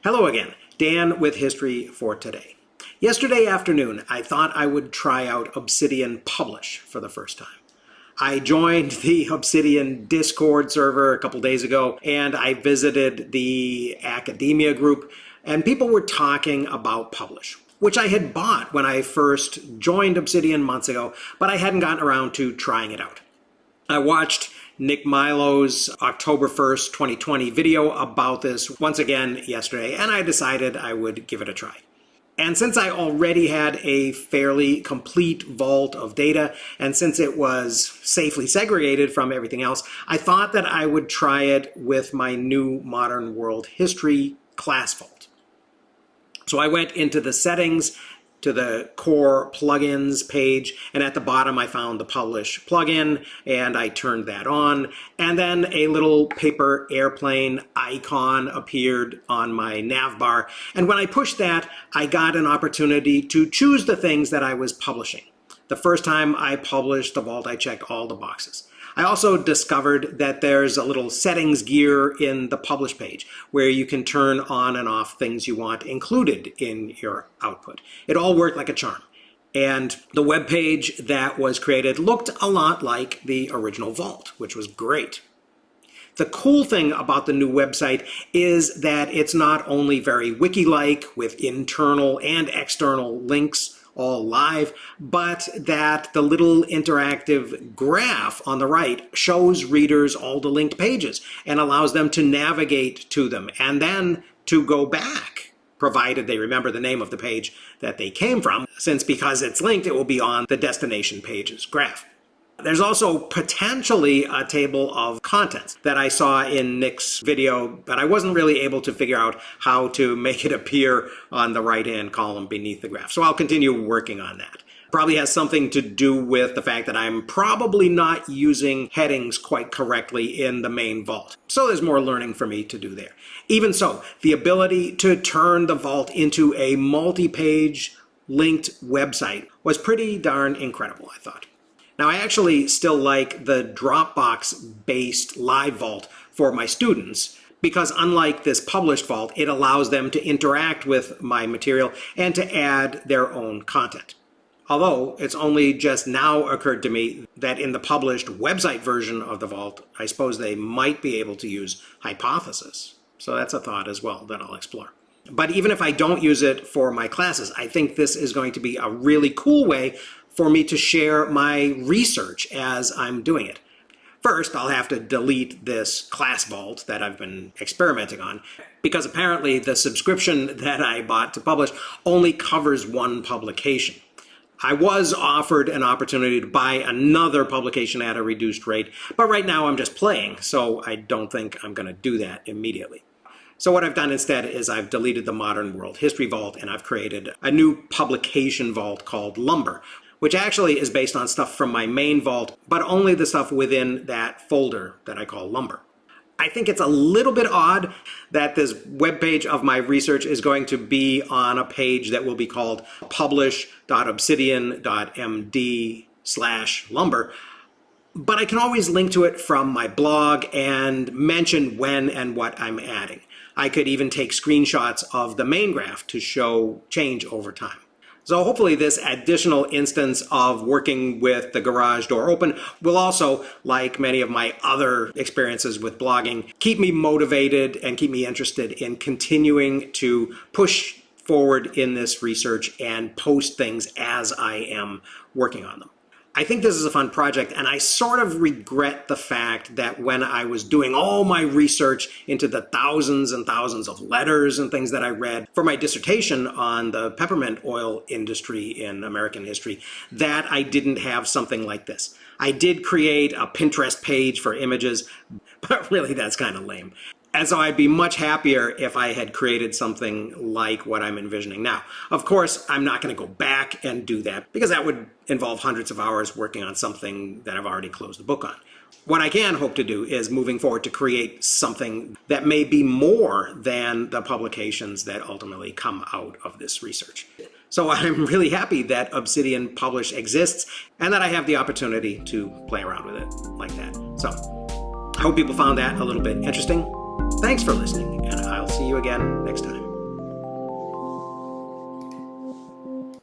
Hello again, Dan with History for Today. Yesterday afternoon, I thought I would try out Obsidian Publish for the first time. I joined the Obsidian Discord server a couple days ago, and I visited the academia group, and people were talking about Publish, which I had bought when I first joined Obsidian months ago, but I hadn't gotten around to trying it out. I watched Nick Milo's October 1st, 2020 video about this once again yesterday, and I decided I would give it a try. And since I already had a fairly complete vault of data, and since it was safely segregated from everything else, I thought that I would try it with my new Modern World History class vault. So I went into the settings, to the core plugins page, and at the bottom I found the Publish plugin, and I turned that on, and then a little paper airplane icon appeared on my nav bar, and when I pushed that, I got an opportunity to choose the things that I was publishing. The first time I published the vault, I checked all the boxes. I also discovered that there's a little settings gear in the Publish page where you can turn on and off things you want included in your output. It all worked like a charm. And the web page that was created looked a lot like the original vault, which was great. The cool thing about the new website is that it's not only very wiki-like with internal and external links all live, but that the little interactive graph on the right shows readers all the linked pages and allows them to navigate to them and then to go back, provided they remember the name of the page that they came from, since because it's linked, it will be on the destination page's graph. There's also potentially a table of contents that I saw in Nick's video, but I wasn't really able to figure out how to make it appear on the right-hand column beneath the graph. So I'll continue working on that. Probably has something to do with the fact that I'm probably not using headings quite correctly in the main vault. So there's more learning for me to do there. Even so, the ability to turn the vault into a multi-page linked website was pretty darn incredible, I thought. Now, I actually still like the Dropbox-based live vault for my students because unlike this published vault, it allows them to interact with my material and to add their own content. Although it's only just now occurred to me that in the published website version of the vault, I suppose they might be able to use Hypothesis. So that's a thought as well that I'll explore. But even if I don't use it for my classes, I think this is going to be a really cool way for me to share my research as I'm doing it. First, I'll have to delete this class vault that I've been experimenting on, because apparently the subscription that I bought to publish only covers one publication. I was offered an opportunity to buy another publication at a reduced rate, but right now I'm just playing, so I don't think I'm going to do that immediately. So what I've done instead is I've deleted the Modern World History Vault, and I've created a new publication vault called Lumber, which actually is based on stuff from my main vault, but only the stuff within that folder that I call Lumber. I think it's a little bit odd that this webpage of my research is going to be on a page that will be called publish.obsidian.md/lumber, but I can always link to it from my blog and mention when and what I'm adding. I could even take screenshots of the main graph to show change over time. So hopefully this additional instance of working with the garage door open will also, like many of my other experiences with blogging, keep me motivated and keep me interested in continuing to push forward in this research and post things as I am working on them. I think this is a fun project, and I sort of regret the fact that when I was doing all my research into the thousands and thousands of letters and things that I read for my dissertation on the peppermint oil industry in American history, that I didn't have something like this. I did create a Pinterest page for images, but really that's kind of lame. And so I'd be much happier if I had created something like what I'm envisioning now. Of course, I'm not going to go back and do that because that would involve hundreds of hours working on something that I've already closed the book on. What I can hope to do is moving forward to create something that may be more than the publications that ultimately come out of this research. So I'm really happy that Obsidian Publish exists and that I have the opportunity to play around with it like that. So I hope people found that a little bit interesting. Thanks for listening, and I'll see you again next time.